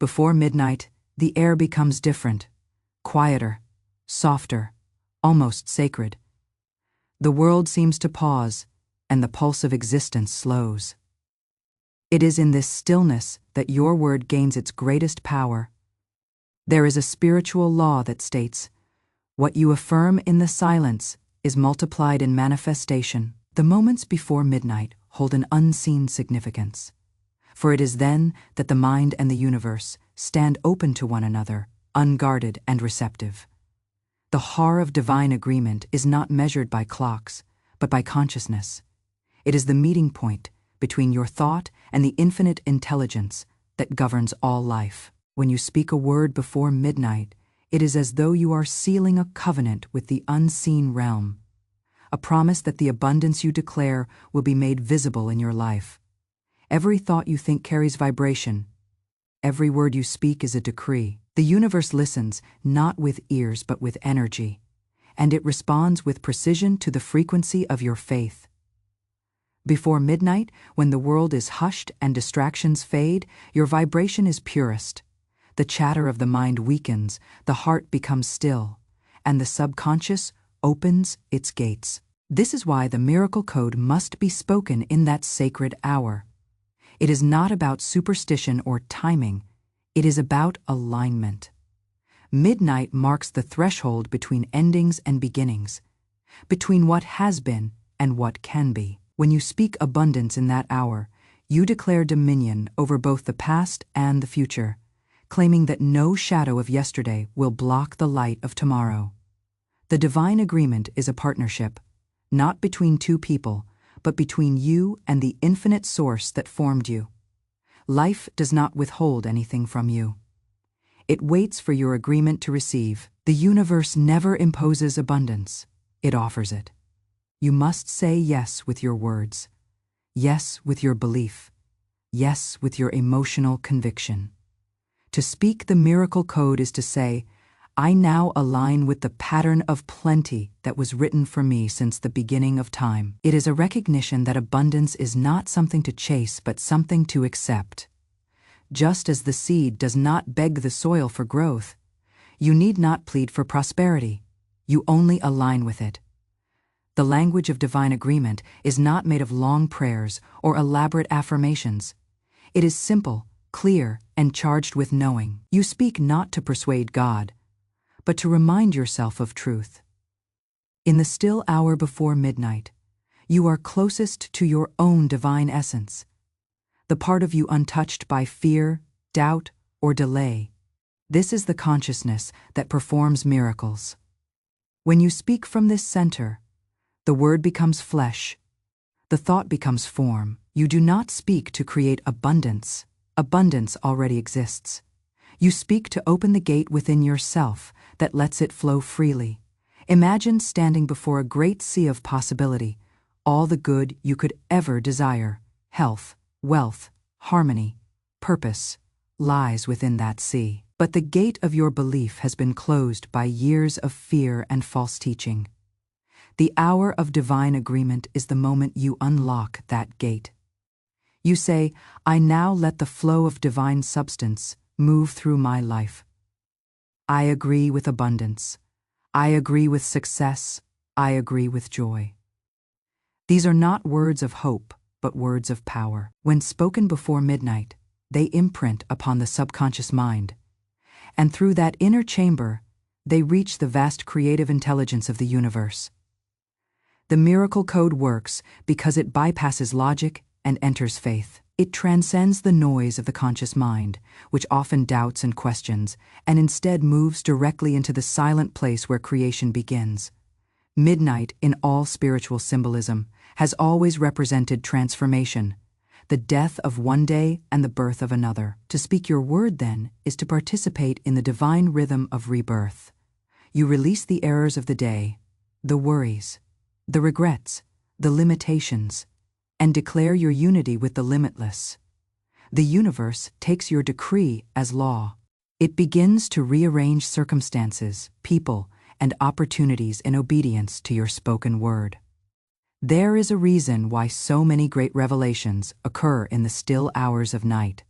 Before midnight, the air becomes different, quieter, softer, almost sacred. The world seems to pause, and the pulse of existence slows. It is in this stillness that your word gains its greatest power. There is a spiritual law that states, what you affirm in the silence is multiplied in manifestation. The moments before midnight hold an unseen significance, for it is then that the mind and the universe stand open to one another, unguarded and receptive. The horror of divine agreement is not measured by clocks, but by consciousness. It is the meeting point between your thought and the infinite intelligence that governs all life. When you speak a word before midnight, it is as though you are sealing a covenant with the unseen realm, a promise that the abundance you declare will be made visible in your life. Every thought you think carries vibration. Every word you speak is a decree. The universe listens, not with ears but with energy, and it responds with precision to the frequency of your faith. Before midnight, when the world is hushed and distractions fade, your vibration is purest. The chatter of the mind weakens, the heart becomes still, and the subconscious opens its gates. This is why the miracle code must be spoken in that sacred hour. It is not about superstition or timing. It is about alignment. Midnight marks the threshold between endings and beginnings, between what has been and what can be. When you speak abundance in that hour, you declare dominion over both the past and the future, claiming that no shadow of yesterday will block the light of tomorrow. The divine agreement is a partnership, not between two people, but between you and the infinite source that formed you. Life does not withhold anything from you. It waits for your agreement to receive. The universe never imposes abundance. It offers it. You must say yes with your words, yes with your belief, yes with your emotional conviction. To speak the miracle code is to say, I now align with the pattern of plenty that was written for me since the beginning of time. It is a recognition that abundance is not something to chase, but something to accept. Just as the seed does not beg the soil for growth, you need not plead for prosperity. You only align with it. The language of divine agreement is not made of long prayers or elaborate affirmations. It is simple, clear, and charged with knowing. You speak not to persuade God, but to remind yourself of truth. In the still hour before midnight, you are closest to your own divine essence, the part of you untouched by fear, doubt, or delay. This is the consciousness that performs miracles. When you speak from this center, the word becomes flesh, the thought becomes form. You do not speak to create abundance. Abundance already exists. You speak to open the gate within yourself that lets it flow freely. Imagine standing before a great sea of possibility, all the good you could ever desire, health, wealth, harmony, purpose, lies within that sea. But the gate of your belief has been closed by years of fear and false teaching. The hour of divine agreement is the moment you unlock that gate. You say, I now let the flow of divine substance move through my life. I agree with abundance. I agree with success. I agree with joy. These are not words of hope, but words of power. When spoken before midnight, they imprint upon the subconscious mind, and through that inner chamber, they reach the vast creative intelligence of the universe. The miracle code works because it bypasses logic and enters faith. It transcends the noise of the conscious mind, which often doubts and questions, and instead moves directly into the silent place where creation begins. Midnight, in all spiritual symbolism, has always represented transformation, the death of one day and the birth of another. To speak your word, then, is to participate in the divine rhythm of rebirth. You release the errors of the day, the worries, the regrets, the limitations, and declare your unity with the limitless. The universe takes your decree as law. It begins to rearrange circumstances, people, and opportunities in obedience to your spoken word. There is a reason why so many great revelations occur in the still hours of night.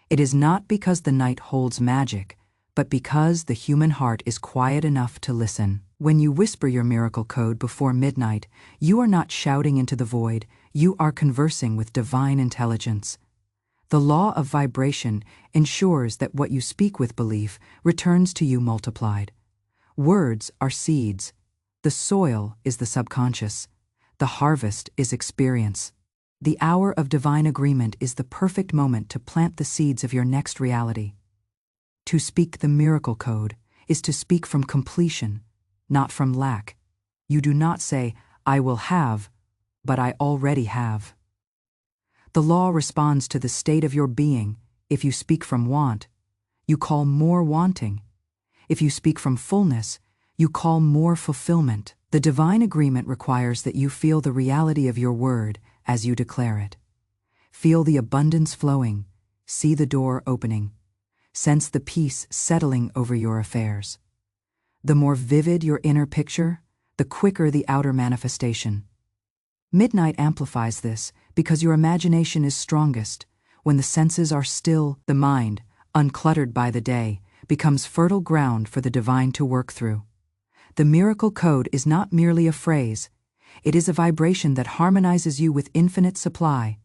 It is not because the night holds magic, but because the human heart is quiet enough to listen. When you whisper your miracle code before midnight, you are not shouting into the void, you are conversing with divine intelligence. The law of vibration ensures that what you speak with belief returns to you multiplied. Words are seeds. The soil is the subconscious. The harvest is experience. The hour of divine agreement is the perfect moment to plant the seeds of your next reality. To speak the miracle code is to speak from completion, not from lack. You do not say, "I will have," but "I already have." The law responds to the state of your being. If you speak from want, you call more wanting. If you speak from fullness, you call more fulfillment. The divine agreement requires that you feel the reality of your word as you declare it. Feel the abundance flowing, see the door opening, sense the peace settling over your affairs. The more vivid your inner picture, the quicker the outer manifestation. Midnight amplifies this because your imagination is strongest. When the senses are still, the mind, uncluttered by the day, becomes fertile ground for the divine to work through. The miracle code is not merely a phrase. It is a vibration that harmonizes you with infinite supply.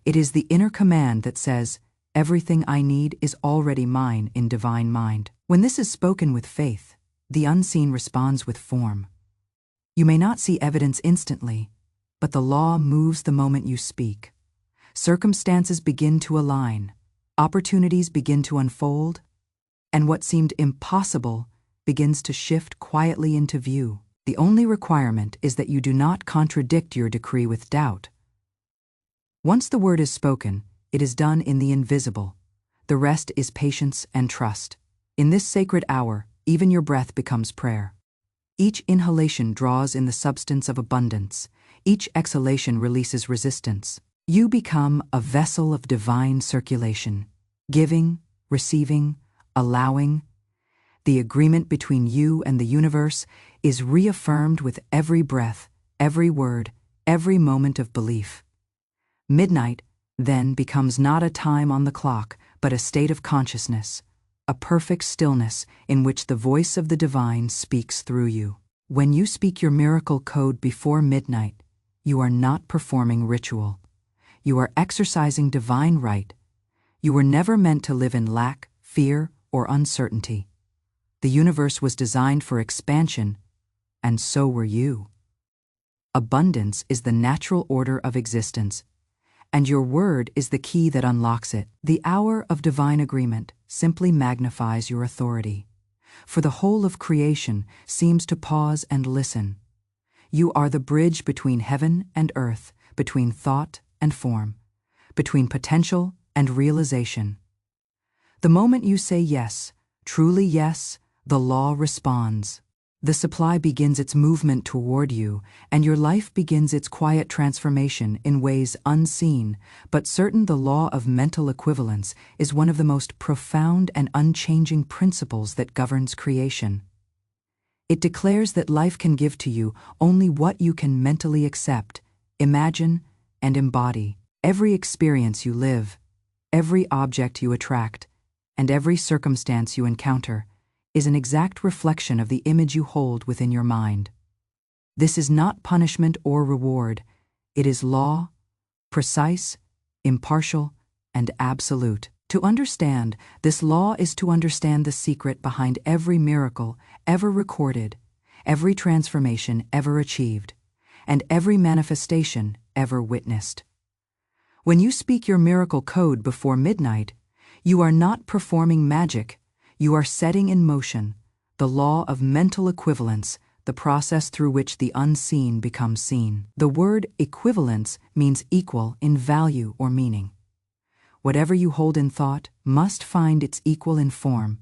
It is the inner command that says, "Everything I need is already mine in divine mind." When this is spoken with faith, the unseen responds with form. You may not see evidence instantly, but the law moves the moment you speak. Circumstances begin to align, opportunities begin to unfold, and what seemed impossible begins to shift quietly into view. The only requirement is that you do not contradict your decree with doubt. Once the word is spoken, it is done in the invisible. The rest is patience and trust. In this sacred hour, even your breath becomes prayer. Each inhalation draws in the substance of abundance. Each exhalation releases resistance. You become a vessel of divine circulation, giving, receiving, allowing. The agreement between you and the universe is reaffirmed with every breath, every word, every moment of belief. Midnight, then, becomes not a time on the clock, but a state of consciousness, a perfect stillness in which the voice of the divine speaks through you. When you speak your miracle code before midnight, you are not performing ritual. You are exercising divine right. You were never meant to live in lack, fear, or uncertainty. The universe was designed for expansion, and so were you. Abundance is the natural order of existence, and your word is the key that unlocks it. The hour of divine agreement simply magnifies your authority, for the whole of creation seems to pause and listen. You are the bridge between heaven and earth, between thought and form, between potential and realization. The moment you say yes, truly yes, the law responds. The supply begins its movement toward you, and your life begins its quiet transformation in ways unseen, but certain. The law of mental equivalence is one of the most profound and unchanging principles that governs creation. It declares that life can give to you only what you can mentally accept, imagine, and embody. Every experience you live, every object you attract, and every circumstance you encounter is an exact reflection of the image you hold within your mind. This is not punishment or reward. It is law, precise, impartial, and absolute. To understand this law is to understand the secret behind every miracle ever recorded, every transformation ever achieved, and every manifestation ever witnessed. When you speak your miracle code before midnight, you are not performing magic. You are setting in motion the law of mental equivalence, the process through which the unseen becomes seen. The word equivalence means equal in value or meaning. Whatever you hold in thought must find its equal in form.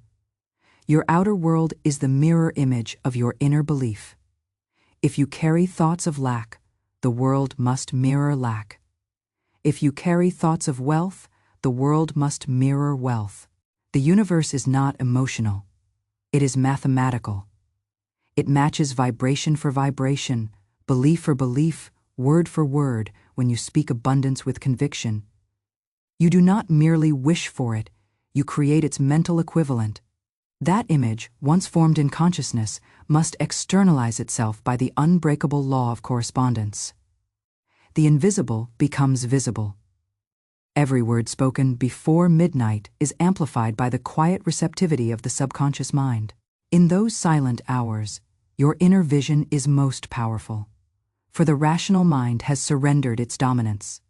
Your outer world is the mirror image of your inner belief. If you carry thoughts of lack, the world must mirror lack. If you carry thoughts of wealth, the world must mirror wealth. The universe is not emotional. It is mathematical. It matches vibration for vibration, belief for belief, word for word when you speak abundance with conviction. You do not merely wish for it, you create its mental equivalent. That image, once formed in consciousness, must externalize itself by the unbreakable law of correspondence. The invisible becomes visible. Every word spoken before midnight is amplified by the quiet receptivity of the subconscious mind. In those silent hours, your inner vision is most powerful, for the rational mind has surrendered its dominance.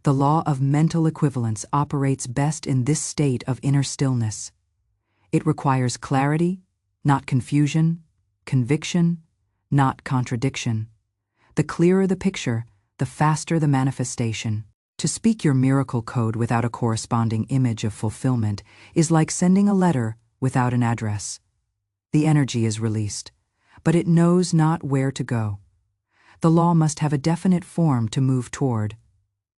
The law of mental equivalence operates best in this state of inner stillness. It requires clarity, not confusion, conviction, not contradiction. The clearer the picture, the faster the manifestation. To speak your miracle code without a corresponding image of fulfillment is like sending a letter without an address. The energy is released, but it knows not where to go. The law must have a definite form to move toward.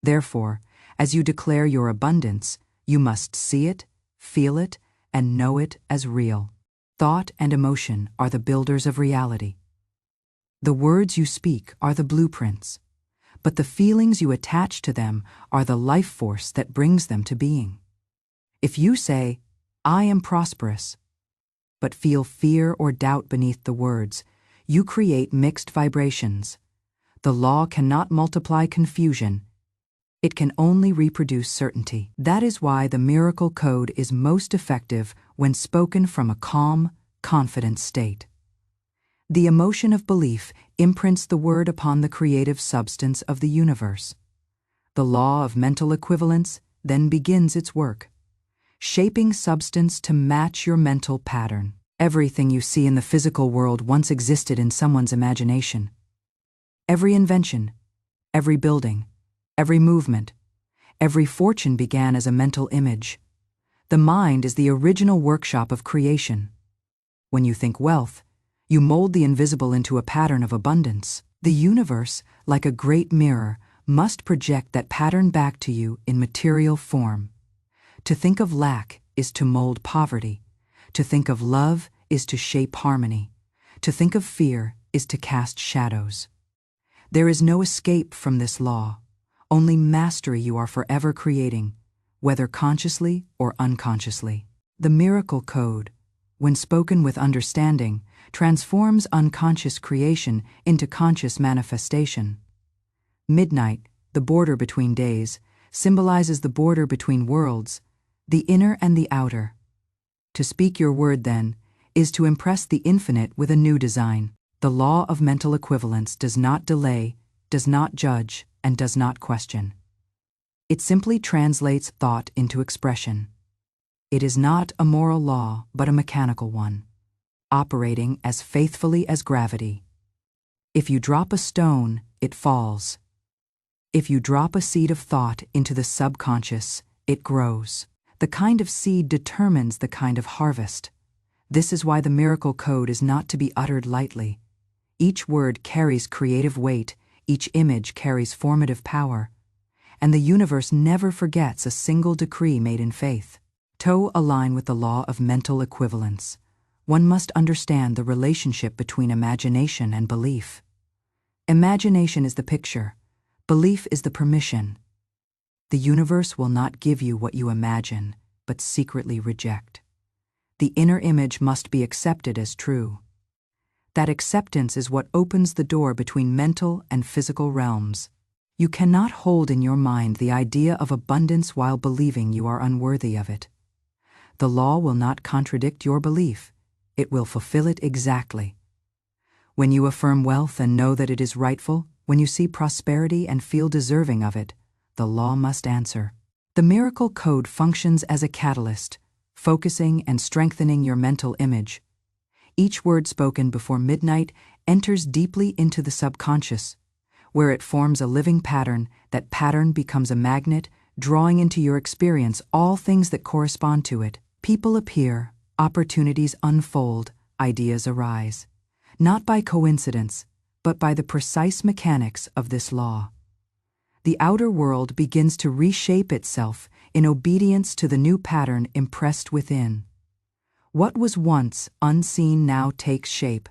Therefore, as you declare your abundance, you must see it, feel it, and know it as real. Thought and emotion are the builders of reality. The words you speak are the blueprints, but the feelings you attach to them are the life force that brings them to being. If you say, "I am prosperous," but feel fear or doubt beneath the words, you create mixed vibrations. The law cannot multiply confusion. It can only reproduce certainty. That is why the miracle code is most effective when spoken from a calm, confident state. The emotion of belief imprints the word upon the creative substance of the universe. The law of mental equivalence then begins its work, shaping substance to match your mental pattern. Everything you see in the physical world once existed in someone's imagination. Every invention, every building, every movement, every fortune began as a mental image. The mind is the original workshop of creation. When you think wealth, you mold the invisible into a pattern of abundance. The universe, like a great mirror, must project that pattern back to you in material form. To think of lack is to mold poverty. To think of love is to shape harmony. To think of fear is to cast shadows. There is no escape from this law. Only mastery you are forever creating, whether consciously or unconsciously. The miracle code, when spoken with understanding, transforms unconscious creation into conscious manifestation. Midnight, the border between days, symbolizes the border between worlds, the inner and the outer. To speak your word, then, is to impress the infinite with a new design. The law of mental equivalence does not delay, does not judge, and does not question. It simply translates thought into expression. It is not a moral law, but a mechanical one, operating as faithfully as gravity. If you drop a stone, it falls. If you drop a seed of thought into the subconscious, it grows. The kind of seed determines the kind of harvest. This is why the miracle code is not to be uttered lightly. Each word carries creative weight, each image carries formative power, and the universe never forgets a single decree made in faith. To align with the law of mental equivalence, one must understand the relationship between imagination and belief. Imagination is the picture, belief is the permission. The universe will not give you what you imagine, but secretly reject. The inner image must be accepted as true. That acceptance is what opens the door between mental and physical realms. You cannot hold in your mind the idea of abundance while believing you are unworthy of it. The law will not contradict your belief. It will fulfill it exactly. When you affirm wealth and know that it is rightful, when you see prosperity and feel deserving of it, the law must answer. The miracle code functions as a catalyst, focusing and strengthening your mental image. Each word spoken before midnight enters deeply into the subconscious, where it forms a living pattern. That pattern becomes a magnet, drawing into your experience all things that correspond to it. People appear, opportunities unfold, ideas arise, not by coincidence, but by the precise mechanics of this law. The outer world begins to reshape itself in obedience to the new pattern impressed within. What was once unseen now takes shape,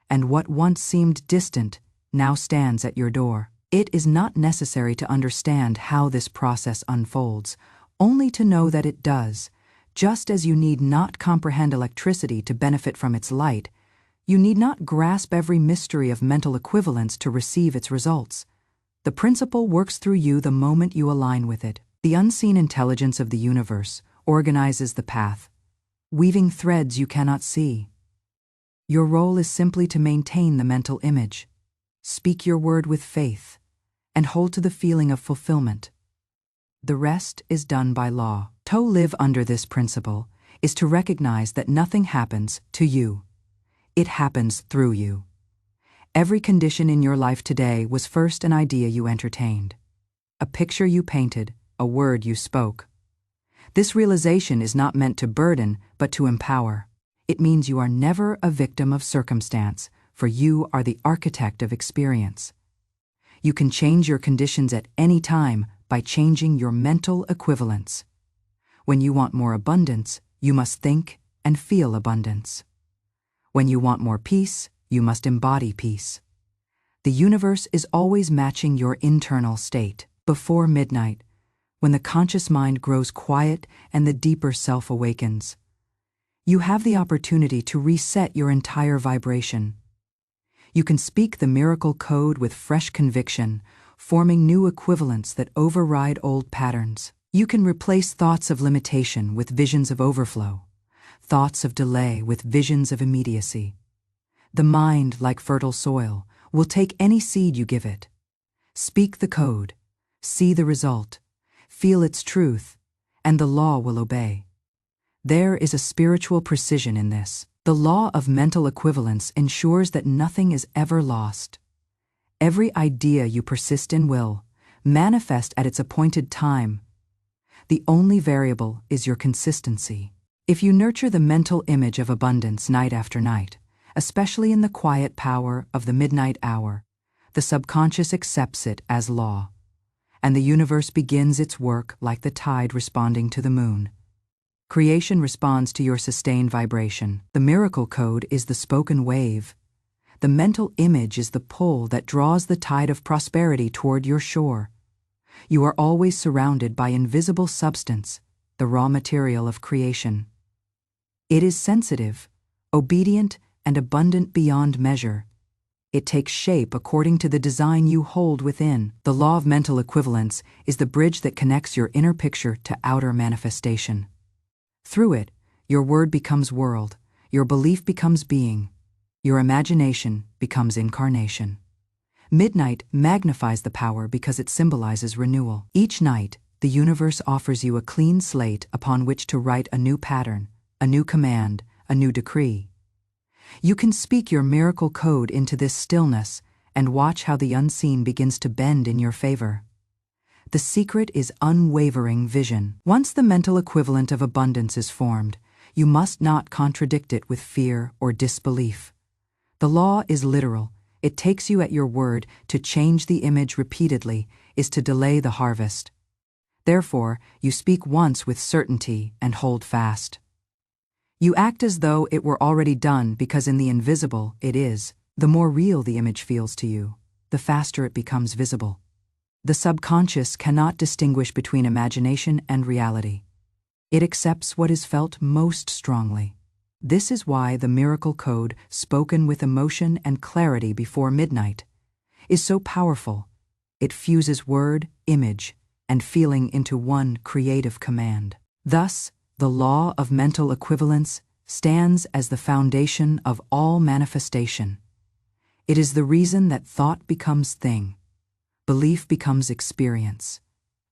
and what once seemed distant now stands at your door. It is not necessary to understand how this process unfolds, only to know that it does, Just as you need not comprehend electricity to benefit from its light, you need not grasp every mystery of mental equivalence to receive its results. The principle works through you the moment you align with it. The unseen intelligence of the universe organizes the path, weaving threads you cannot see. Your role is simply to maintain the mental image, speak your word with faith, and hold to the feeling of fulfillment. The rest is done by law. To live under this principle is to recognize that nothing happens to you. It happens through you. Every condition in your life today was first an idea you entertained, a picture you painted, a word you spoke. This realization is not meant to burden, but to empower. It means you are never a victim of circumstance, for you are the architect of experience. You can change your conditions at any time by changing your mental equivalence. When you want more abundance, you must think and feel abundance. When you want more peace, you must embody peace. The universe is always matching your internal state. Before midnight, when the conscious mind grows quiet and the deeper self awakens, you have the opportunity to reset your entire vibration. You can speak the miracle code with fresh conviction, forming new equivalents that override old patterns. You can replace thoughts of limitation with visions of overflow, thoughts of delay with visions of immediacy. The mind, like fertile soil, will take any seed you give it. Speak the code, see the result, feel its truth, and the law will obey. There is a spiritual precision in this. The law of mental equivalence ensures that nothing is ever lost. Every idea you persist in will manifest at its appointed time. The only variable is your consistency. If you nurture the mental image of abundance night after night, especially in the quiet power of the midnight hour, the subconscious accepts it as law, and the universe begins its work like the tide responding to the moon. Creation responds to your sustained vibration. The miracle code is the spoken wave. The mental image is the pull that draws the tide of prosperity toward your shore. You are always surrounded by invisible substance, the raw material of creation. It is sensitive, obedient, and abundant beyond measure. It takes shape according to the design you hold within. The law of mental equivalence is the bridge that connects your inner picture to outer manifestation. Through it, your word becomes world, your belief becomes being, your imagination becomes incarnation. Midnight magnifies the power because it symbolizes renewal. Each night, the universe offers you a clean slate upon which to write a new pattern, a new command, a new decree. You can speak your miracle code into this stillness and watch how the unseen begins to bend in your favor. The secret is unwavering vision. Once the mental equivalent of abundance is formed, you must not contradict it with fear or disbelief. The law is literal. It takes you at your word. To change the image repeatedly is to delay the harvest. Therefore, you speak once with certainty and hold fast. You act as though it were already done because in the invisible it is. The more real the image feels to you, the faster it becomes visible. The subconscious cannot distinguish between imagination and reality. It accepts what is felt most strongly. This is why the miracle code, spoken with emotion and clarity before midnight, is so powerful. It fuses word, image, and feeling into one creative command. Thus, the law of mental equivalence stands as the foundation of all manifestation. It is the reason that thought becomes thing, belief becomes experience,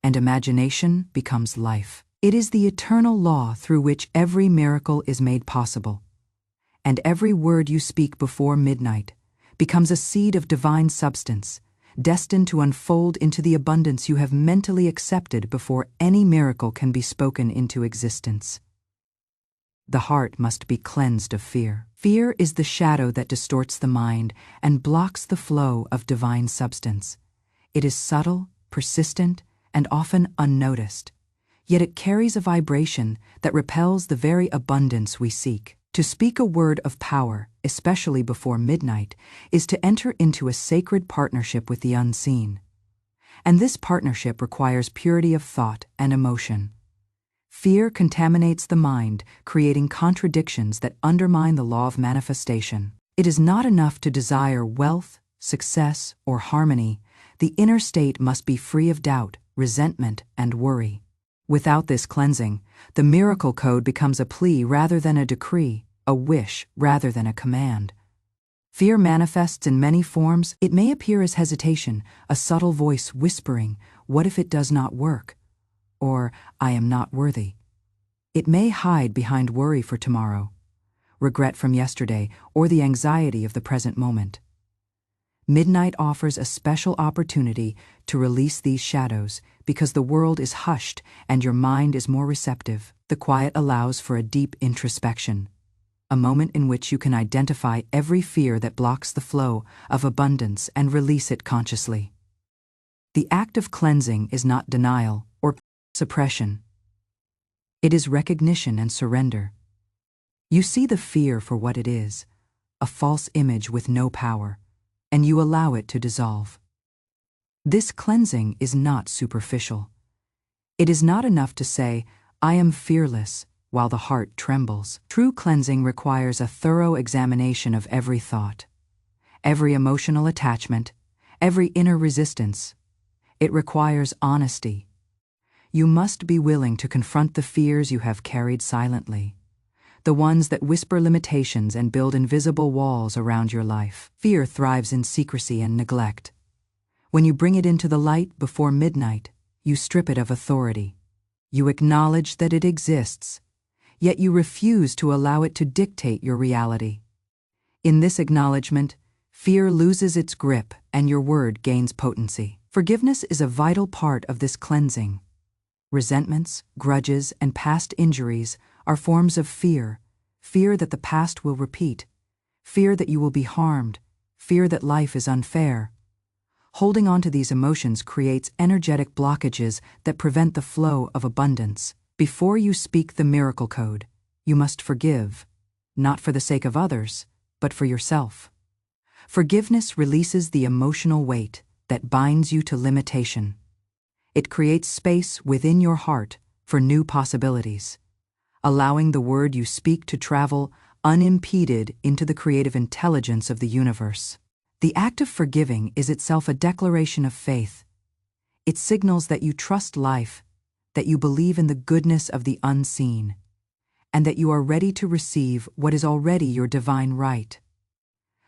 and imagination becomes life. It is the eternal law through which every miracle is made possible, and every word you speak before midnight becomes a seed of divine substance, destined to unfold into the abundance you have mentally accepted before any miracle can be spoken into existence. The heart must be cleansed of fear. Fear is the shadow that distorts the mind and blocks the flow of divine substance. It is subtle, persistent, and often unnoticed, yet it carries a vibration that repels the very abundance we seek. To speak a word of power, especially before midnight, is to enter into a sacred partnership with the unseen. And this partnership requires purity of thought and emotion. Fear contaminates the mind, creating contradictions that undermine the law of manifestation. It is not enough to desire wealth, success, or harmony. The inner state must be free of doubt, resentment, and worry. Without this cleansing, the miracle code becomes a plea rather than a decree, a wish rather than a command. Fear manifests in many forms. It may appear as hesitation, a subtle voice whispering, "What if it does not work?" or "I am not worthy." It may hide behind worry for tomorrow, regret from yesterday, or the anxiety of the present moment. Midnight offers a special opportunity to release these shadows because the world is hushed and your mind is more receptive. The quiet allows for a deep introspection, a moment in which you can identify every fear that blocks the flow of abundance and release it consciously. The act of cleansing is not denial or suppression. It is recognition and surrender. You see the fear for what it is, a false image with no power, and you allow it to dissolve. This cleansing is not superficial. It is not enough to say, "I am fearless," while the heart trembles. True cleansing requires a thorough examination of every thought, every emotional attachment, every inner resistance. It requires honesty. You must be willing to confront the fears you have carried silently, the ones that whisper limitations and build invisible walls around your life. Fear thrives in secrecy and neglect. When you bring it into the light before midnight, you strip it of authority. You acknowledge that it exists, yet you refuse to allow it to dictate your reality. In this acknowledgement, fear loses its grip and your word gains potency. Forgiveness is a vital part of this cleansing. Resentments, grudges, and past injuries are forms of fear. Fear that the past will repeat, fear that you will be harmed, fear that life is unfair. Holding on to these emotions creates energetic blockages that prevent the flow of abundance. Before you speak the miracle code, you must forgive, not for the sake of others, but for yourself. Forgiveness releases the emotional weight that binds you to limitation. It creates space within your heart for new possibilities, allowing the word you speak to travel unimpeded into the creative intelligence of the universe. The act of forgiving is itself a declaration of faith. It signals that you trust life, that you believe in the goodness of the unseen, and that you are ready to receive what is already your divine right.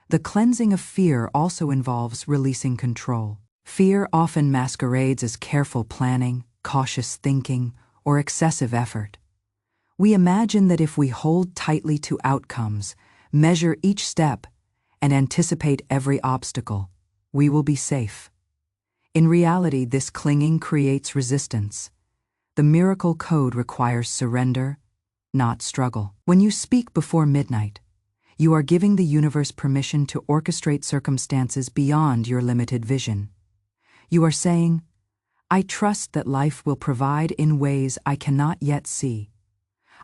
The cleansing of fear also involves releasing control. Fear often masquerades as careful planning, cautious thinking, or excessive effort. We imagine that if we hold tightly to outcomes, measure each step, and anticipate every obstacle, we will be safe. In reality, this clinging creates resistance. The miracle code requires surrender, not struggle. When you speak before midnight, you are giving the universe permission to orchestrate circumstances beyond your limited vision. You are saying, "I trust that life will provide in ways I cannot yet see.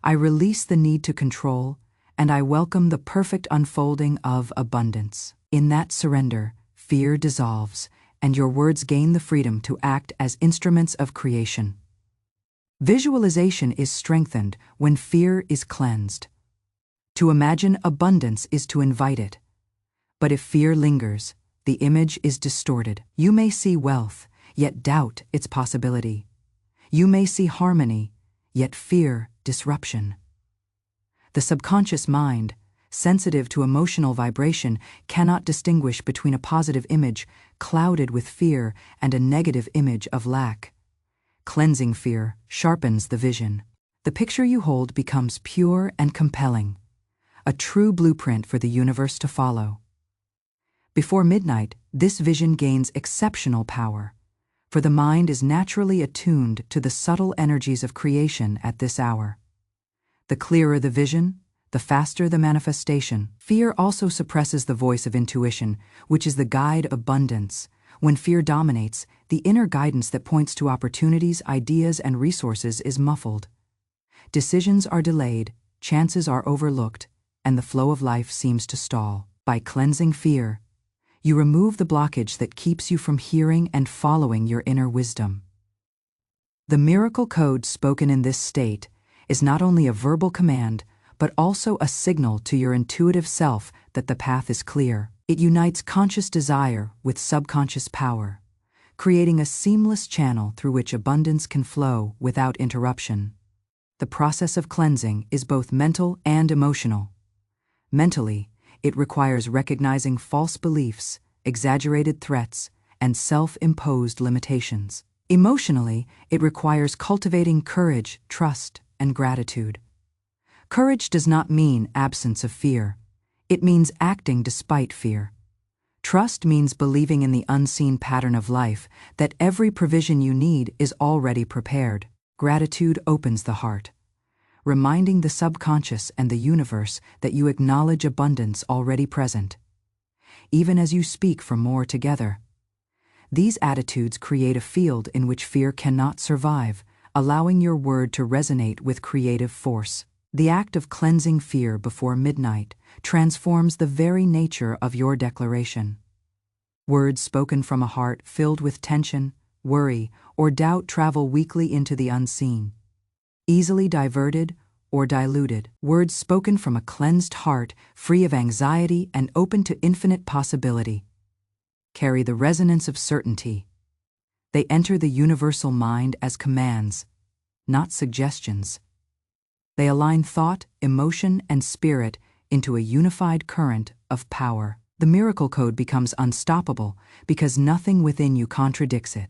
I release the need to control, and I welcome the perfect unfolding of abundance." In that surrender, fear dissolves, and your words gain the freedom to act as instruments of creation. Visualization is strengthened when fear is cleansed. To imagine abundance is to invite it. But if fear lingers, the image is distorted. You may see wealth, yet doubt its possibility. You may see harmony, yet fear disruption. The subconscious mind, sensitive to emotional vibration, cannot distinguish between a positive image clouded with fear and a negative image of lack. Cleansing fear sharpens the vision. The picture you hold becomes pure and compelling, a true blueprint for the universe to follow. Before midnight, this vision gains exceptional power, for the mind is naturally attuned to the subtle energies of creation at this hour. The clearer the vision, the faster the manifestation. Fear also suppresses the voice of intuition, which is the guide of abundance. When fear dominates, the inner guidance that points to opportunities, ideas, and resources is muffled. Decisions are delayed, chances are overlooked, and the flow of life seems to stall. By cleansing fear, you remove the blockage that keeps you from hearing and following your inner wisdom. The miracle code spoken in this state is not only a verbal command, but also a signal to your intuitive self that the path is clear. It unites conscious desire with subconscious power, creating a seamless channel through which abundance can flow without interruption. The process of cleansing is both mental and emotional. Mentally, it requires recognizing false beliefs, exaggerated threats, and self-imposed limitations. Emotionally, it requires cultivating courage, trust, and gratitude. Courage does not mean absence of fear. It means acting despite fear. Trust means believing in the unseen pattern of life, that every provision you need is already prepared. Gratitude opens the heart, reminding the subconscious and the universe that you acknowledge abundance already present, even as you speak for more together. These attitudes create a field in which fear cannot survive, allowing your word to resonate with creative force. The act of cleansing fear before midnight transforms the very nature of your declaration. Words spoken from a heart filled with tension, worry, or doubt travel weakly into the unseen. Easily diverted or diluted, words spoken from a cleansed heart, free of anxiety and open to infinite possibility, carry the resonance of certainty. They enter the universal mind as commands, not suggestions. They align thought, emotion, and spirit into a unified current of power. The miracle code becomes unstoppable because nothing within you contradicts it.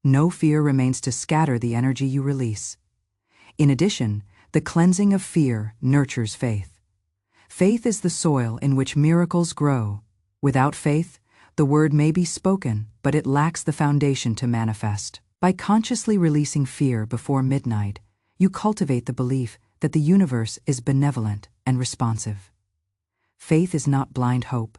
No fear remains to scatter the energy you release. In addition, the cleansing of fear nurtures faith. Faith is the soil in which miracles grow. Without faith, the word may be spoken, but it lacks the foundation to manifest. By consciously releasing fear before midnight, you cultivate the belief that the universe is benevolent and responsive. Faith is not blind hope.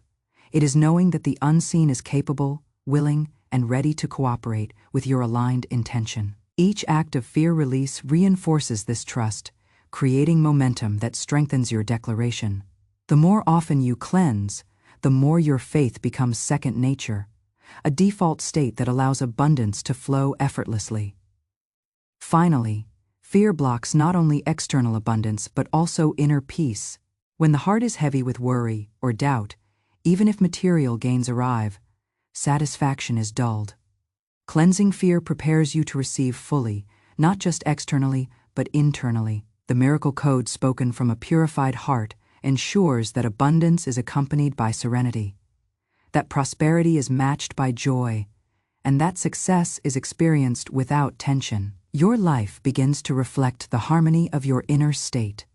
It is knowing that the unseen is capable, willing, and ready to cooperate with your aligned intention. Each act of fear release reinforces this trust, creating momentum that strengthens your declaration. The more often you cleanse, the more your faith becomes second nature, a default state that allows abundance to flow effortlessly. Finally, fear blocks not only external abundance but also inner peace. When the heart is heavy with worry or doubt, even if material gains arrive, satisfaction is dulled. Cleansing fear prepares you to receive fully, not just externally, but internally. The miracle code spoken from a purified heart ensures that abundance is accompanied by serenity, that prosperity is matched by joy, and that success is experienced without tension. Your life begins to reflect the harmony of your inner state,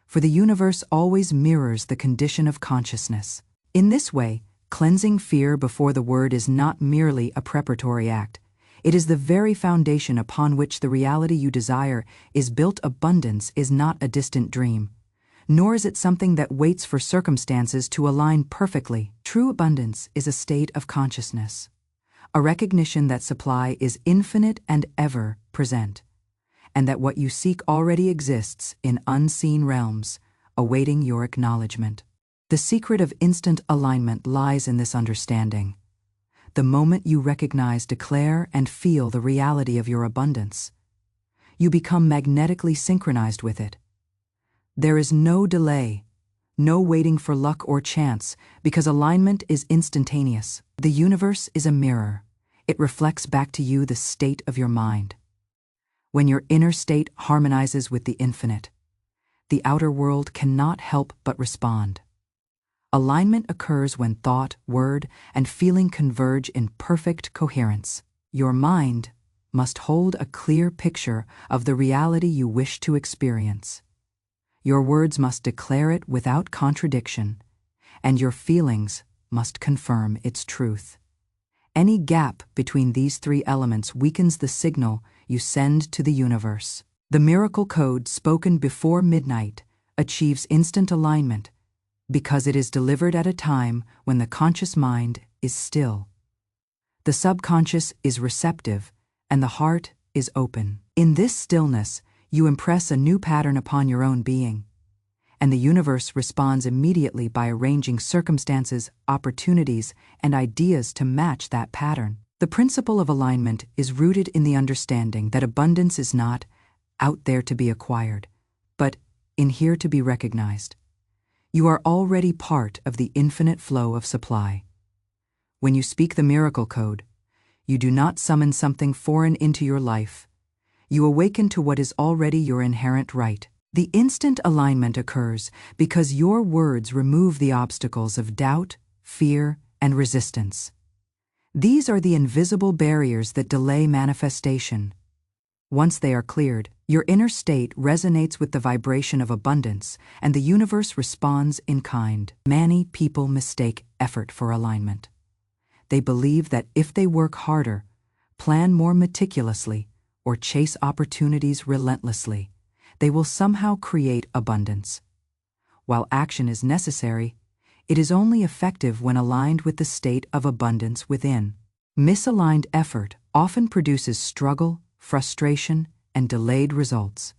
for the universe always mirrors the condition of consciousness. In this way, cleansing fear before the word is not merely a preparatory act. It is the very foundation upon which the reality you desire is built. Abundance is not a distant dream, nor is it something that waits for circumstances to align perfectly. True abundance is a state of consciousness, a recognition that supply is infinite and ever present, and that what you seek already exists in unseen realms, awaiting your acknowledgement. The secret of instant alignment lies in this understanding. The moment you recognize, declare, and feel the reality of your abundance, you become magnetically synchronized with it. There is no delay, no waiting for luck or chance, because alignment is instantaneous. The universe is a mirror. It reflects back to you the state of your mind. When your inner state harmonizes with the infinite, the outer world cannot help but respond. Alignment occurs when thought, word, and feeling converge in perfect coherence. Your mind must hold a clear picture of the reality you wish to experience. Your words must declare it without contradiction, and your feelings must confirm its truth. Any gap between these three elements weakens the signal you send to the universe. The miracle code spoken before midnight achieves instant alignment because it is delivered at a time when the conscious mind is still. The subconscious is receptive, and the heart is open. In this stillness, you impress a new pattern upon your own being, and the universe responds immediately by arranging circumstances, opportunities, and ideas to match that pattern. The principle of alignment is rooted in the understanding that abundance is not out there to be acquired, but in here to be recognized. You are already part of the infinite flow of supply. When you speak the miracle code, you do not summon something foreign into your life. You awaken to what is already your inherent right. The instant alignment occurs because your words remove the obstacles of doubt, fear, and resistance. These are the invisible barriers that delay manifestation. Once they are cleared, your inner state resonates with the vibration of abundance, and the universe responds in kind. Many people mistake effort for alignment. They believe that if they work harder, plan more meticulously, or chase opportunities relentlessly, they will somehow create abundance. While action is necessary, it is only effective when aligned with the state of abundance within. Misaligned effort often produces struggle, frustration, and delayed results.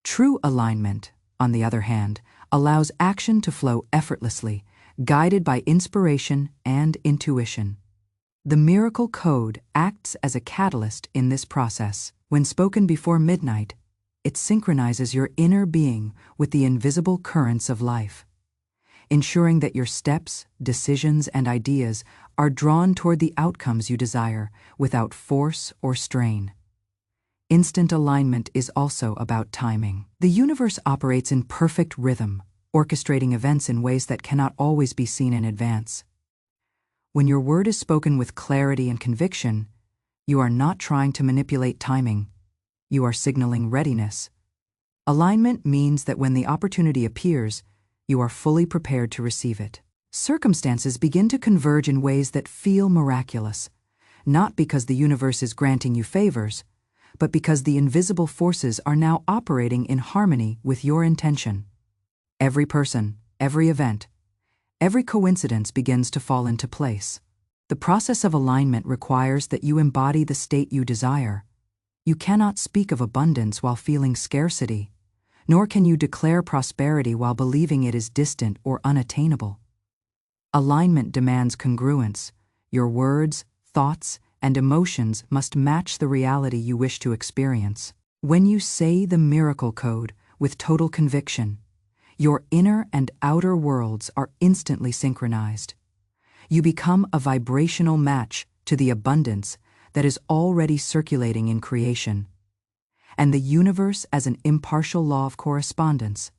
True alignment, on the other hand, allows action to flow effortlessly, guided by inspiration and intuition. The miracle code acts as a catalyst in this process. When spoken before midnight, it synchronizes your inner being with the invisible currents of life, ensuring that your steps, decisions, and ideas are drawn toward the outcomes you desire without force or strain. Instant alignment is also about timing. The universe operates in perfect rhythm, orchestrating events in ways that cannot always be seen in advance. When your word is spoken with clarity and conviction, you are not trying to manipulate timing. You are signaling readiness. Alignment means that when the opportunity appears, you are fully prepared to receive it. Circumstances begin to converge in ways that feel miraculous, not because the universe is granting you favors, but because the invisible forces are now operating in harmony with your intention. Every person, every event, every coincidence begins to fall into place. The process of alignment requires that you embody the state you desire. You cannot speak of abundance while feeling scarcity, nor can you declare prosperity while believing it is distant or unattainable. Alignment demands congruence. Your words, thoughts, and emotions must match the reality you wish to experience. When you say the miracle code with total conviction, your inner and outer worlds are instantly synchronized. You become a vibrational match to the abundance that is already circulating in creation. And the universe, as an impartial law of correspondence,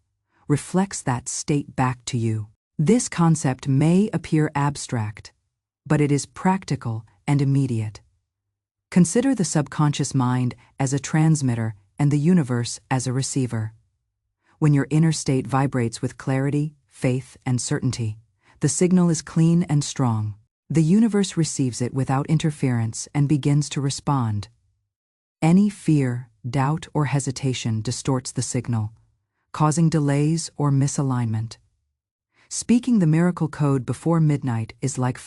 reflects that state back to you. This concept may appear abstract, but it is practical and immediate. Consider the subconscious mind as a transmitter and the universe as a receiver. When your inner state vibrates with clarity, faith, and certainty, the signal is clean and strong. The universe receives it without interference and begins to respond. Any fear, doubt, or hesitation distorts the signal, causing delays or misalignment. Speaking the miracle code before midnight is like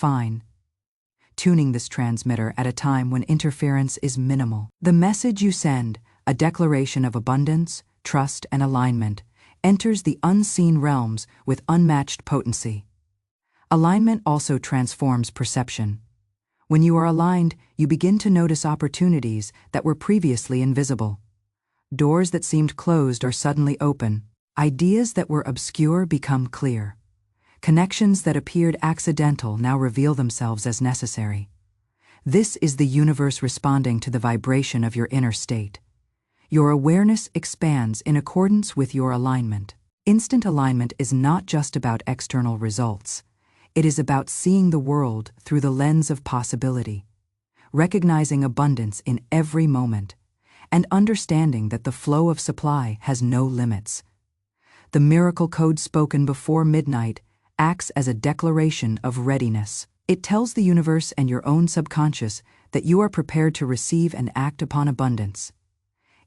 tuning this transmitter at a time when interference is minimal. The message you send, a declaration of abundance, trust, and alignment, enters the unseen realms with unmatched potency. Alignment also transforms perception. When you are aligned, you begin to notice opportunities that were previously invisible. Doors that seemed closed are suddenly open. Ideas that were obscure become clear. Connections that appeared accidental now reveal themselves as necessary. This is the universe responding to the vibration of your inner state. Your awareness expands in accordance with your alignment. Instant alignment is not just about external results. It is about seeing the world through the lens of possibility, recognizing abundance in every moment, and understanding that the flow of supply has no limits. The miracle code spoken before midnight acts as a declaration of readiness. It tells the universe and your own subconscious that you are prepared to receive and act upon abundance.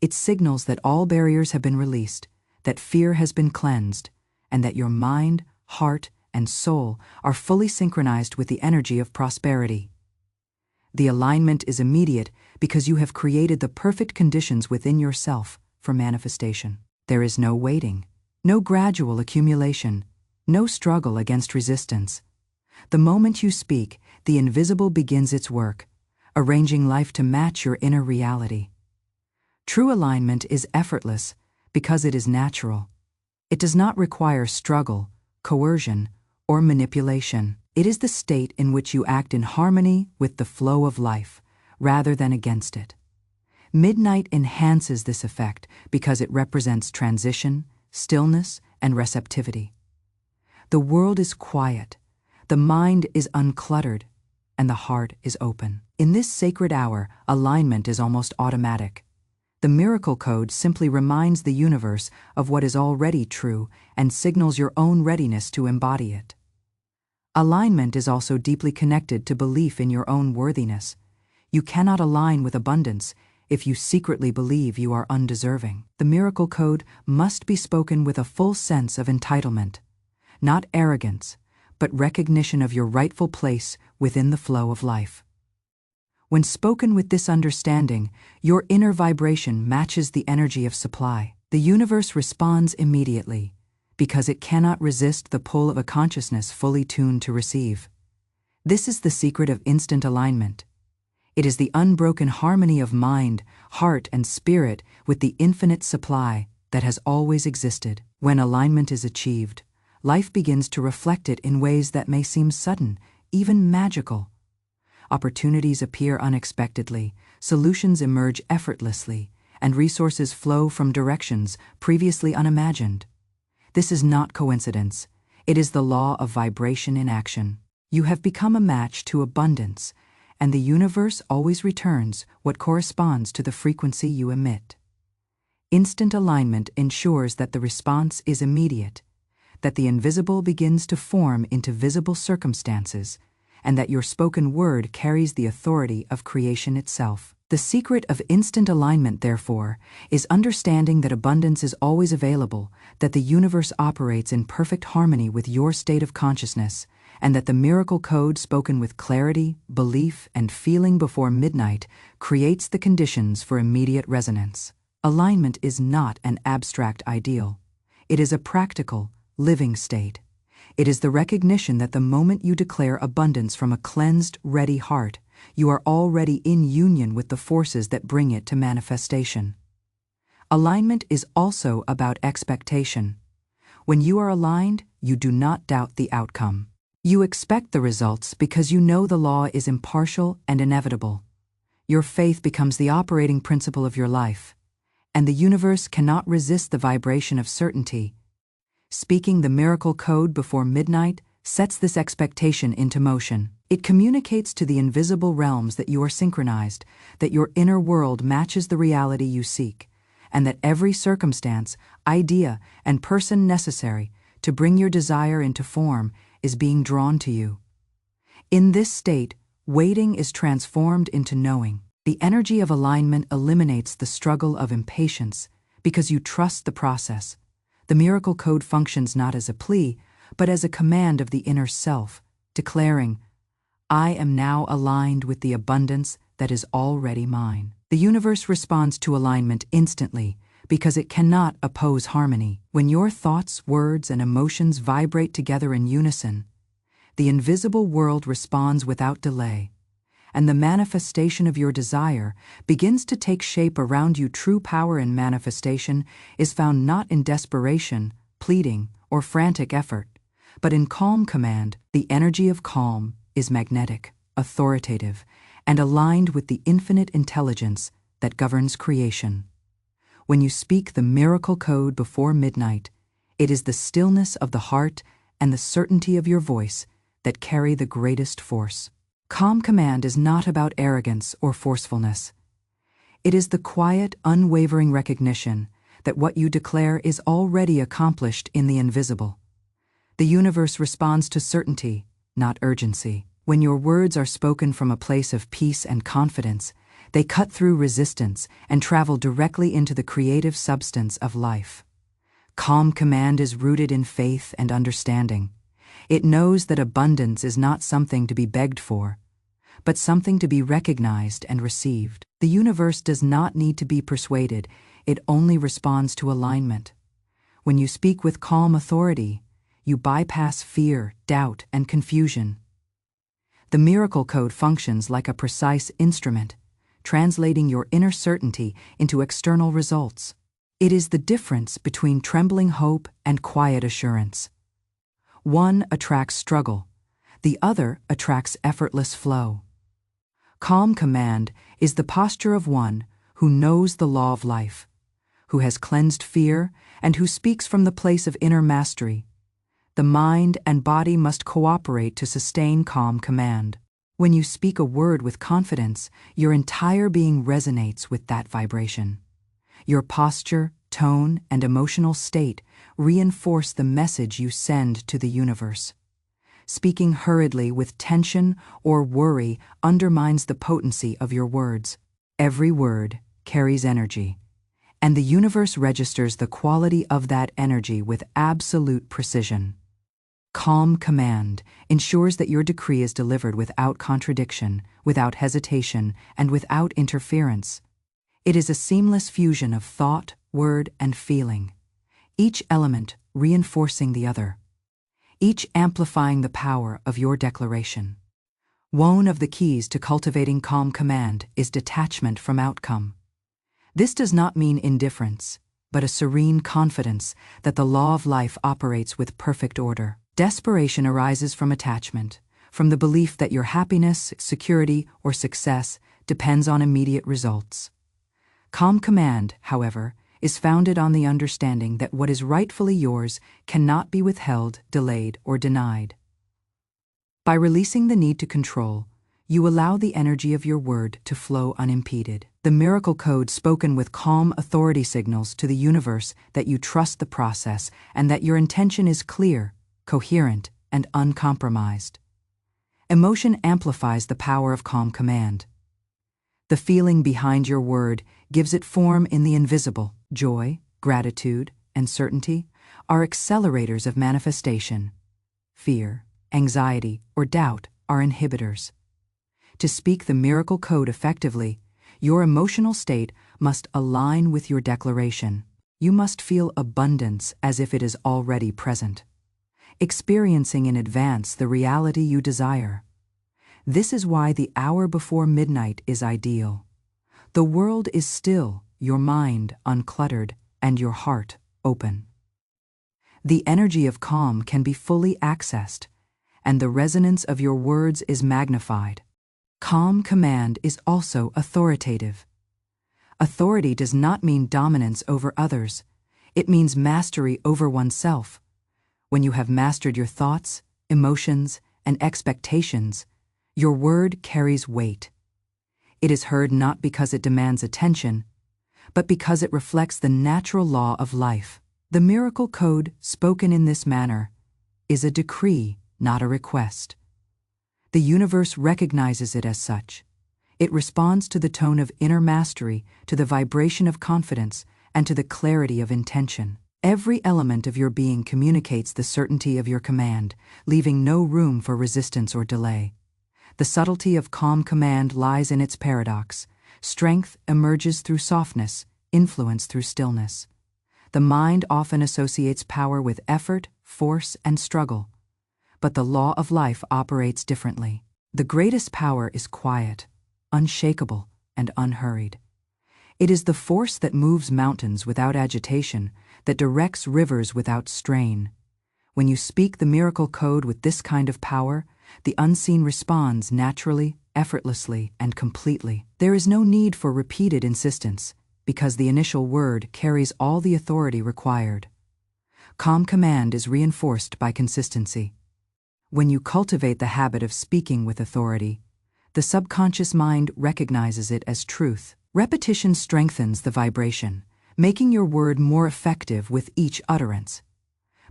It signals that all barriers have been released, that fear has been cleansed, and that your mind, heart, and soul are fully synchronized with the energy of prosperity. The alignment is immediate because you have created the perfect conditions within yourself for manifestation. There is no waiting, no gradual accumulation, no struggle against resistance. The moment you speak, the invisible begins its work, arranging life to match your inner reality. True alignment is effortless because it is natural. It does not require struggle, coercion, or manipulation. It is the state in which you act in harmony with the flow of life, rather than against it. Midnight enhances this effect because it represents transition, stillness, and receptivity. The world is quiet, the mind is uncluttered, and the heart is open. In this sacred hour, alignment is almost automatic. The miracle code simply reminds the universe of what is already true and signals your own readiness to embody it. Alignment is also deeply connected to belief in your own worthiness. You cannot align with abundance if you secretly believe you are undeserving. The miracle code must be spoken with a full sense of entitlement, not arrogance, but recognition of your rightful place within the flow of life. When spoken with this understanding, your inner vibration matches the energy of supply. The universe responds immediately, because it cannot resist the pull of a consciousness fully tuned to receive. This is the secret of instant alignment. It is the unbroken harmony of mind, heart, and spirit with the infinite supply that has always existed. When alignment is achieved, life begins to reflect it in ways that may seem sudden, even magical. Opportunities appear unexpectedly, solutions emerge effortlessly, and resources flow from directions previously unimagined. This is not coincidence. It is the law of vibration in action. You have become a match to abundance, and the universe always returns what corresponds to the frequency you emit. Instant alignment ensures that the response is immediate, that the invisible begins to form into visible circumstances, and that your spoken word carries the authority of creation itself. The secret of instant alignment, therefore, is understanding that abundance is always available, that the universe operates in perfect harmony with your state of consciousness, and that the miracle code spoken with clarity, belief, and feeling before midnight creates the conditions for immediate resonance. Alignment is not an abstract ideal. It is a practical, living state. It is the recognition that the moment you declare abundance from a cleansed, ready heart, you are already in union with the forces that bring it to manifestation. Alignment is also about expectation. When you are aligned, you do not doubt the outcome. You expect the results because you know the law is impartial and inevitable. Your faith becomes the operating principle of your life, and the universe cannot resist the vibration of certainty. Speaking the miracle code before midnight sets this expectation into motion. It communicates to the invisible realms that you are synchronized, that your inner world matches the reality you seek, and that every circumstance, idea, and person necessary to bring your desire into form is being drawn to you. In this state, waiting is transformed into knowing. The energy of alignment eliminates the struggle of impatience because you trust the process. The miracle code functions not as a plea, but as a command of the inner self, declaring, "I am now aligned with the abundance that is already mine." The universe responds to alignment instantly because it cannot oppose harmony. When your thoughts, words, and emotions vibrate together in unison, the invisible world responds without delay, and the manifestation of your desire begins to take shape around you. True power in manifestation is found not in desperation, pleading, or frantic effort, but in calm command. The energy of calm is magnetic, authoritative, and aligned with the infinite intelligence that governs creation. When you speak the miracle code before midnight, it is the stillness of the heart and the certainty of your voice that carry the greatest force. Calm command is not about arrogance or forcefulness. It is the quiet, unwavering recognition that what you declare is already accomplished in the invisible. The universe responds to certainty, not urgency. When your words are spoken from a place of peace and confidence, they cut through resistance and travel directly into the creative substance of life. Calm command is rooted in faith and understanding. It knows that abundance is not something to be begged for, but something to be recognized and received. The universe does not need to be persuaded, it only responds to alignment. When you speak with calm authority, you bypass fear, doubt, and confusion. The miracle code functions like a precise instrument, translating your inner certainty into external results. It is the difference between trembling hope and quiet assurance. One attracts struggle, the other attracts effortless flow. Calm command is the posture of one who knows the law of life, who has cleansed fear, and who speaks from the place of inner mastery. The mind and body must cooperate to sustain calm command. When you speak a word with confidence, your entire being resonates with that vibration. Your posture, tone, and emotional state reinforce the message you send to the universe. Speaking hurriedly with tension or worry undermines the potency of your words. Every word carries energy, and the universe registers the quality of that energy with absolute precision. Calm command ensures that your decree is delivered without contradiction, without hesitation, and without interference. It is a seamless fusion of thought, word, and feeling, each element reinforcing the other, each amplifying the power of your declaration. One of the keys to cultivating calm command is detachment from outcome. This does not mean indifference, but a serene confidence that the law of life operates with perfect order. Desperation arises from attachment, from the belief that your happiness, security, or success depends on immediate results. Calm command, however, is founded on the understanding that what is rightfully yours cannot be withheld, delayed, or denied. By releasing the need to control, you allow the energy of your word to flow unimpeded. The miracle code spoken with calm authority signals to the universe that you trust the process and that your intention is clear, coherent, and uncompromised. Emotion amplifies the power of calm command. The feeling behind your word gives it form in the invisible. Joy, gratitude, and certainty are accelerators of manifestation. Fear, anxiety, or doubt are inhibitors. To speak the miracle code effectively, your emotional state must align with your declaration. You must feel abundance as if it is already present, experiencing in advance the reality you desire. This is why the hour before midnight is ideal. The world is still, your mind uncluttered, and your heart open. The energy of calm can be fully accessed, and the resonance of your words is magnified. Calm command is also authoritative. Authority does not mean dominance over others. It means mastery over oneself. When you have mastered your thoughts, emotions, and expectations, your word carries weight. It is heard not because it demands attention, but because it reflects the natural law of life. The miracle code, spoken in this manner, is a decree, not a request. The universe recognizes it as such. It responds to the tone of inner mastery, to the vibration of confidence, and to the clarity of intention. Every element of your being communicates the certainty of your command, leaving no room for resistance or delay. The subtlety of calm command lies in its paradox. Strength emerges through softness, influence through stillness. The mind often associates power with effort, force, and struggle. But the law of life operates differently. The greatest power is quiet, unshakable, and unhurried. It is the force that moves mountains without agitation, that directs rivers without strain. When you speak the miracle code with this kind of power, the unseen responds naturally, effortlessly, and completely. There is no need for repeated insistence, because the initial word carries all the authority required. Calm command is reinforced by consistency. When you cultivate the habit of speaking with authority, the subconscious mind recognizes it as truth. Repetition strengthens the vibration, making your word more effective with each utterance.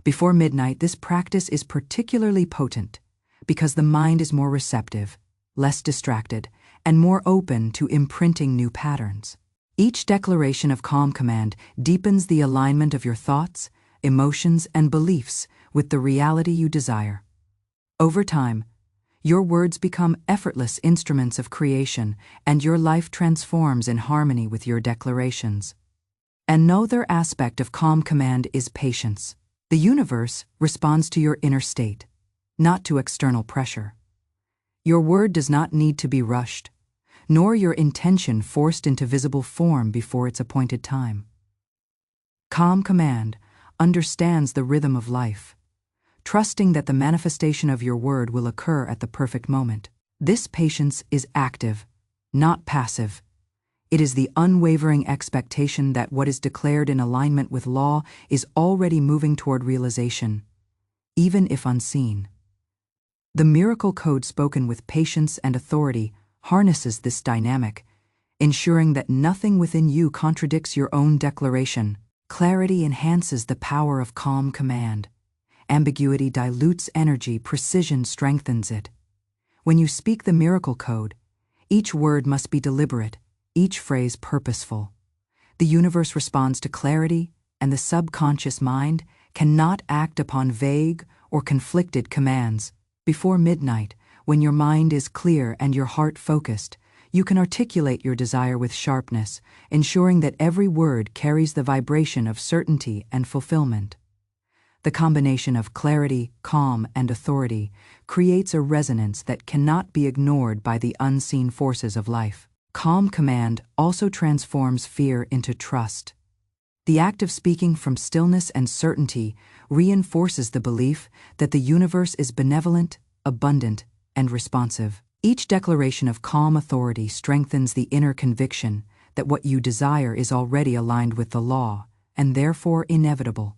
Before midnight, this practice is particularly potent because the mind is more receptive, less distracted, and more open to imprinting new patterns. Each declaration of calm command deepens the alignment of your thoughts, emotions, and beliefs with the reality you desire. Over time, your words become effortless instruments of creation, and your life transforms in harmony with your declarations. Another aspect of calm command is patience. The universe responds to your inner state, not to external pressure. Your word does not need to be rushed, nor your intention forced into visible form before its appointed time. Calm command understands the rhythm of life, trusting that the manifestation of your word will occur at the perfect moment. This patience is active, not passive. It is the unwavering expectation that what is declared in alignment with law is already moving toward realization, even if unseen. The miracle code spoken with patience and authority harnesses this dynamic, ensuring that nothing within you contradicts your own declaration. Clarity enhances the power of calm command. Ambiguity dilutes energy, precision strengthens it. When you speak the miracle code, each word must be deliberate, each phrase purposeful. The universe responds to clarity, and the subconscious mind cannot act upon vague or conflicted commands. Before midnight, when your mind is clear and your heart focused, you can articulate your desire with sharpness, ensuring that every word carries the vibration of certainty and fulfillment. The combination of clarity, calm, and authority creates a resonance that cannot be ignored by the unseen forces of life. Calm command also transforms fear into trust. The act of speaking from stillness and certainty reinforces the belief that the universe is benevolent, abundant, and responsive. Each declaration of calm authority strengthens the inner conviction that what you desire is already aligned with the law, and therefore inevitable.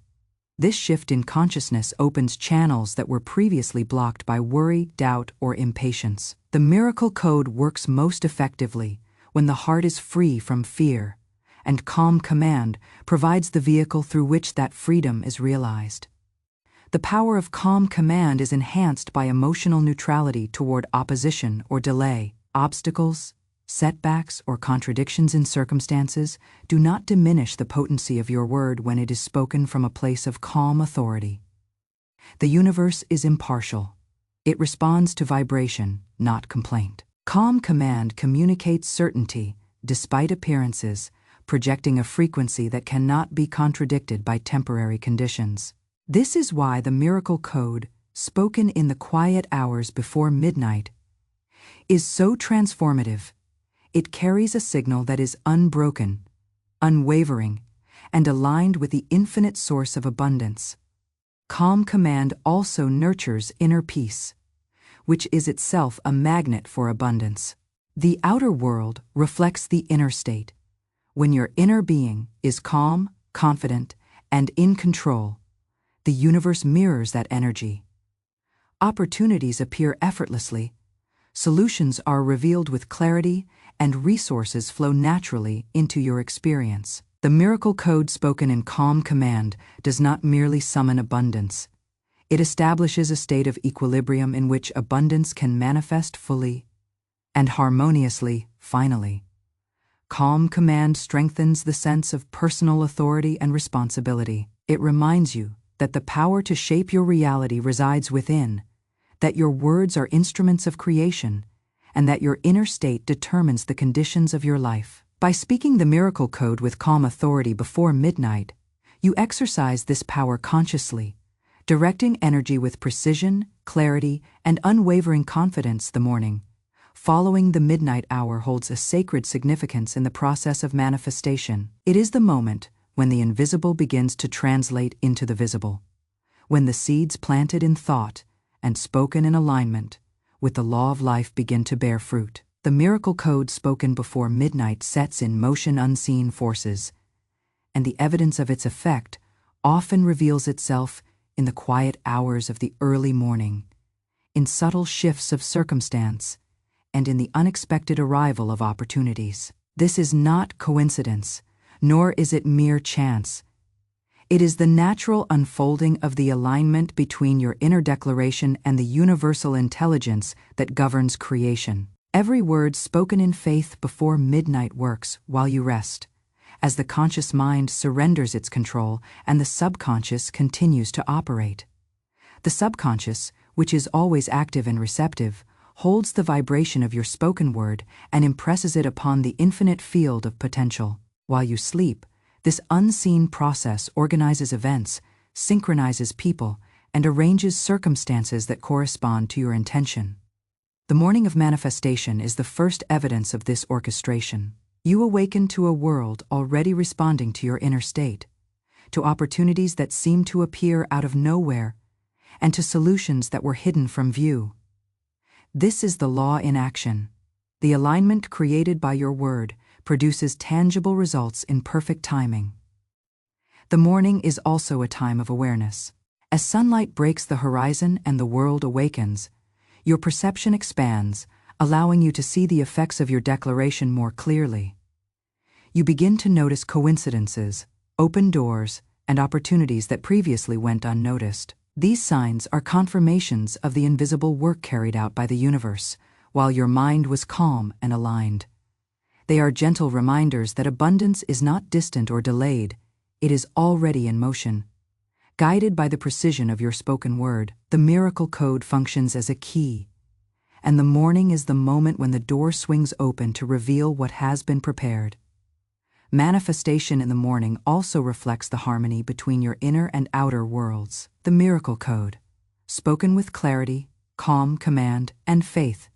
This shift in consciousness opens channels that were previously blocked by worry, doubt, or impatience. The miracle code works most effectively when the heart is free from fear, and calm command provides the vehicle through which that freedom is realized. The power of calm command is enhanced by emotional neutrality toward opposition or delay. Obstacles, setbacks, or contradictions in circumstances do not diminish the potency of your word when it is spoken from a place of calm authority. The universe is impartial. It responds to vibration, not complaint. Calm command communicates certainty, despite appearances, projecting a frequency that cannot be contradicted by temporary conditions. This is why the miracle code, spoken in the quiet hours before midnight, is so transformative. It carries a signal that is unbroken, unwavering, and aligned with the infinite source of abundance. Calm command also nurtures inner peace, which is itself a magnet for abundance. The outer world reflects the inner state. When your inner being is calm, confident, and in control, the universe mirrors that energy. Opportunities appear effortlessly, solutions are revealed with clarity, and resources flow naturally into your experience. The miracle code spoken in calm command does not merely summon abundance. It establishes a state of equilibrium in which abundance can manifest fully and harmoniously, finally. Calm command strengthens the sense of personal authority and responsibility. It reminds you that the power to shape your reality resides within, that your words are instruments of creation, and that your inner state determines the conditions of your life. By speaking the miracle code with calm authority before midnight, you exercise this power consciously, directing energy with precision, clarity, and unwavering confidence. The morning following the midnight hour holds a sacred significance in the process of manifestation. It is the moment when the invisible begins to translate into the visible, when the seeds planted in thought and spoken in alignment with the law of life begin to bear fruit. The miracle code spoken before midnight sets in motion unseen forces, and the evidence of its effect often reveals itself in the quiet hours of the early morning, in subtle shifts of circumstance, and in the unexpected arrival of opportunities. This is not coincidence, nor is it mere chance. It is the natural unfolding of the alignment between your inner declaration and the universal intelligence that governs creation. Every word spoken in faith before midnight works while you rest, as the conscious mind surrenders its control and the subconscious continues to operate. The subconscious, which is always active and receptive, holds the vibration of your spoken word and impresses it upon the infinite field of potential. While you sleep, this unseen process organizes events, synchronizes people, and arranges circumstances that correspond to your intention. The morning of manifestation is the first evidence of this orchestration. You awaken to a world already responding to your inner state. to opportunities that seem to appear out of nowhere, and to solutions that were hidden from view. This is the law in action. The alignment created by your word produces tangible results in perfect timing. The morning is also a time of awareness. As sunlight breaks the horizon and the world awakens, your perception expands, allowing you to see the effects of your declaration more clearly. You begin to notice coincidences, open doors, and opportunities that previously went unnoticed. These signs are confirmations of the invisible work carried out by the universe, while your mind was calm and aligned. They are gentle reminders that abundance is not distant or delayed, it is already in motion. Guided by the precision of your spoken word, the miracle code functions as a key, and the morning is the moment when the door swings open to reveal what has been prepared. Manifestation in the morning also reflects the harmony between your inner and outer worlds. The miracle code, spoken with clarity, calm command, and faith,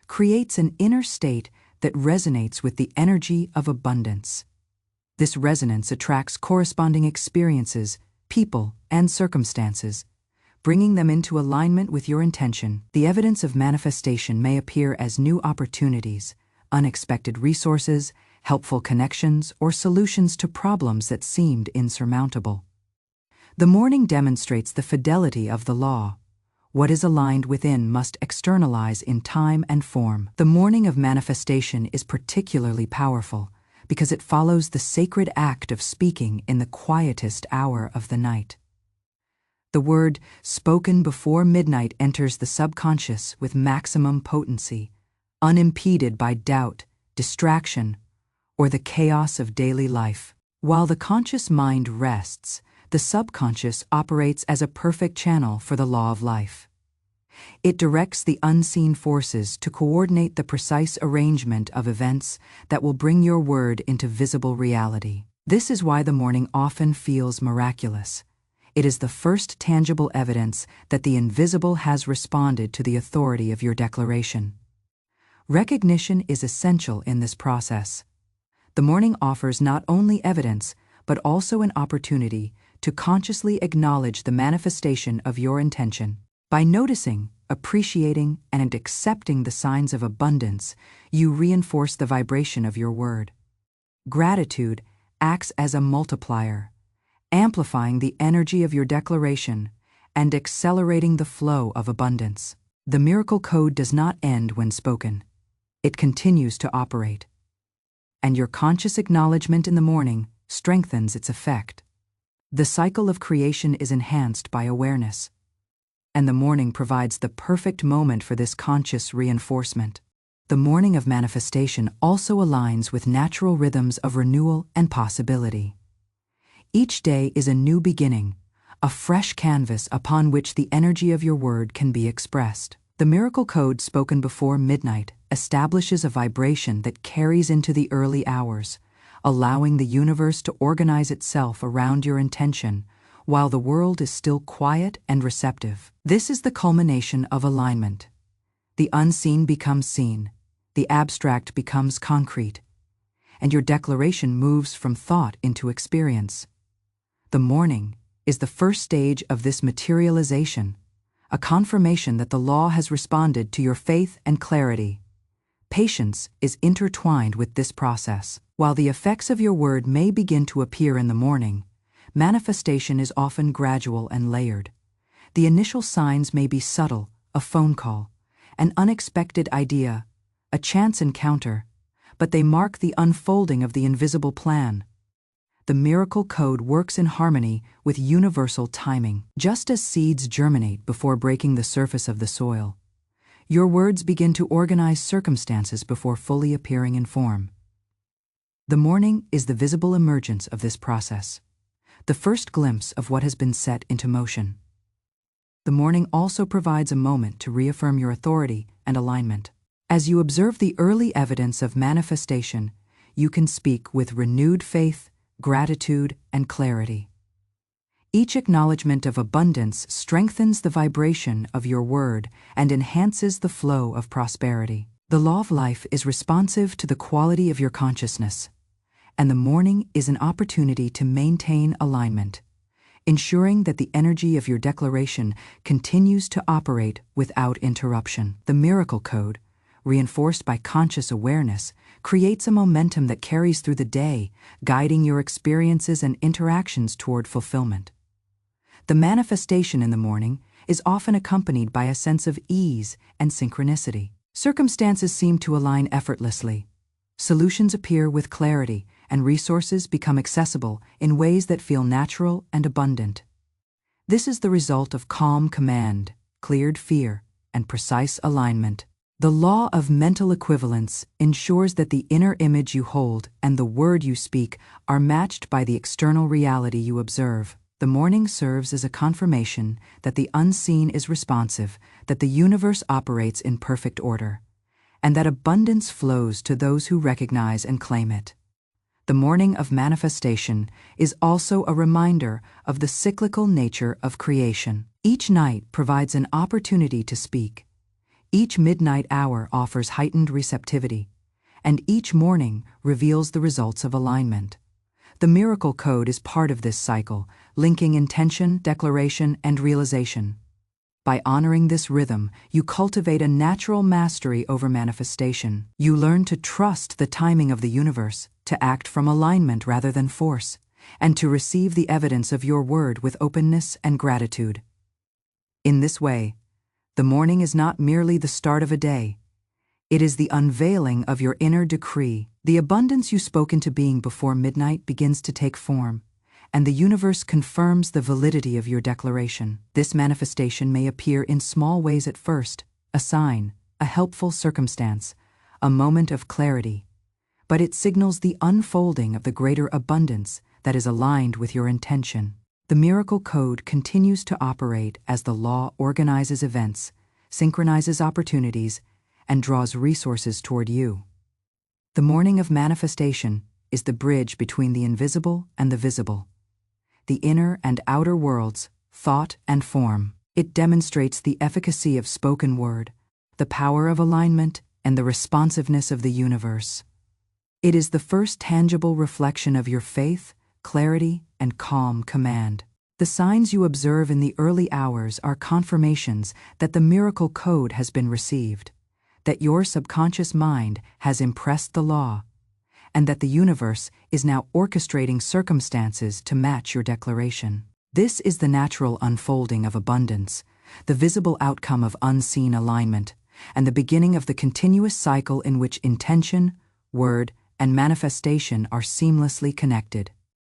creates an inner state that resonates with the energy of abundance. This resonance attracts corresponding experiences, people, and circumstances, bringing them into alignment with your intention. The evidence of manifestation may appear as new opportunities, unexpected resources, helpful connections, or solutions to problems that seemed insurmountable. The morning demonstrates the fidelity of the law. What is aligned within must externalize in time and form. The morning of manifestation is particularly powerful because it follows the sacred act of speaking in the quietest hour of the night. The word spoken before midnight enters the subconscious with maximum potency, unimpeded by doubt, distraction, or the chaos of daily life. While the conscious mind rests, the subconscious operates as a perfect channel for the law of life. It directs the unseen forces to coordinate the precise arrangement of events that will bring your word into visible reality. This is why the morning often feels miraculous. It is the first tangible evidence that the invisible has responded to the authority of your declaration. Recognition is essential in this process. The morning offers not only evidence, but also an opportunity to consciously acknowledge the manifestation of your intention. By noticing, appreciating, and accepting the signs of abundance, you reinforce the vibration of your word. Gratitude acts as a multiplier, amplifying the energy of your declaration and accelerating the flow of abundance. The miracle code does not end when spoken. It continues to operate. And your conscious acknowledgement in the morning strengthens its effect. The cycle of creation is enhanced by awareness, and the morning provides the perfect moment for this conscious reinforcement. The morning of manifestation also aligns with natural rhythms of renewal and possibility. Each day is a new beginning, a fresh canvas upon which the energy of your word can be expressed. The miracle code spoken before midnight establishes a vibration that carries into the early hours, allowing the universe to organize itself around your intention while the world is still quiet and receptive. This is the culmination of alignment. The unseen becomes seen, the abstract becomes concrete, and your declaration moves from thought into experience. The morning is the first stage of this materialization, a confirmation that the law has responded to your faith and clarity. Patience is intertwined with this process. While the effects of your word may begin to appear in the morning, manifestation is often gradual and layered. The initial signs may be subtle, a phone call, an unexpected idea, a chance encounter, but they mark the unfolding of the invisible plan. The miracle code works in harmony with universal timing. Just as seeds germinate before breaking the surface of the soil, your words begin to organize circumstances before fully appearing in form. The morning is the visible emergence of this process, the first glimpse of what has been set into motion. The morning also provides a moment to reaffirm your authority and alignment. As you observe the early evidence of manifestation, you can speak with renewed faith, gratitude, and clarity. Each acknowledgement of abundance strengthens the vibration of your word and enhances the flow of prosperity. The law of life is responsive to the quality of your consciousness. and the morning is an opportunity to maintain alignment, ensuring that the energy of your declaration continues to operate without interruption. The miracle code, reinforced by conscious awareness, creates a momentum that carries through the day, guiding your experiences and interactions toward fulfillment. The manifestation in the morning is often accompanied by a sense of ease and synchronicity. Circumstances seem to align effortlessly. Solutions appear with clarity, and resources become accessible in ways that feel natural and abundant. This is the result of calm command, cleared fear, and precise alignment. The law of mental equivalence ensures that the inner image you hold and the word you speak are matched by the external reality you observe. The morning serves as a confirmation that the unseen is responsive, that the universe operates in perfect order, and that abundance flows to those who recognize and claim it. The morning of manifestation is also a reminder of the cyclical nature of creation. Each night provides an opportunity to speak. Each midnight hour offers heightened receptivity, and each morning reveals the results of alignment. The miracle code is part of this cycle, linking intention, declaration, and realization. By honoring this rhythm, you cultivate a natural mastery over manifestation. You learn to trust the timing of the universe, to act from alignment rather than force, and to receive the evidence of your word with openness and gratitude. In this way, the morning is not merely the start of a day. It is the unveiling of your inner decree. The abundance you spoke into being before midnight begins to take form, and the universe confirms the validity of your declaration. This manifestation may appear in small ways at first, a sign, a helpful circumstance, a moment of clarity, but it signals the unfolding of the greater abundance that is aligned with your intention. The miracle code continues to operate as the law organizes events, synchronizes opportunities, and draws resources toward you. The morning of manifestation is the bridge between the invisible and the visible, the inner and outer worlds, thought and form. It demonstrates the efficacy of spoken word, the power of alignment, and the responsiveness of the universe. It is the first tangible reflection of your faith, clarity, and calm command. The signs you observe in the early hours are confirmations that the miracle code has been received, that your subconscious mind has impressed the law, and that the universe is now orchestrating circumstances to match your declaration. This is the natural unfolding of abundance, the visible outcome of unseen alignment, and the beginning of the continuous cycle in which intention, word, and manifestation are seamlessly connected.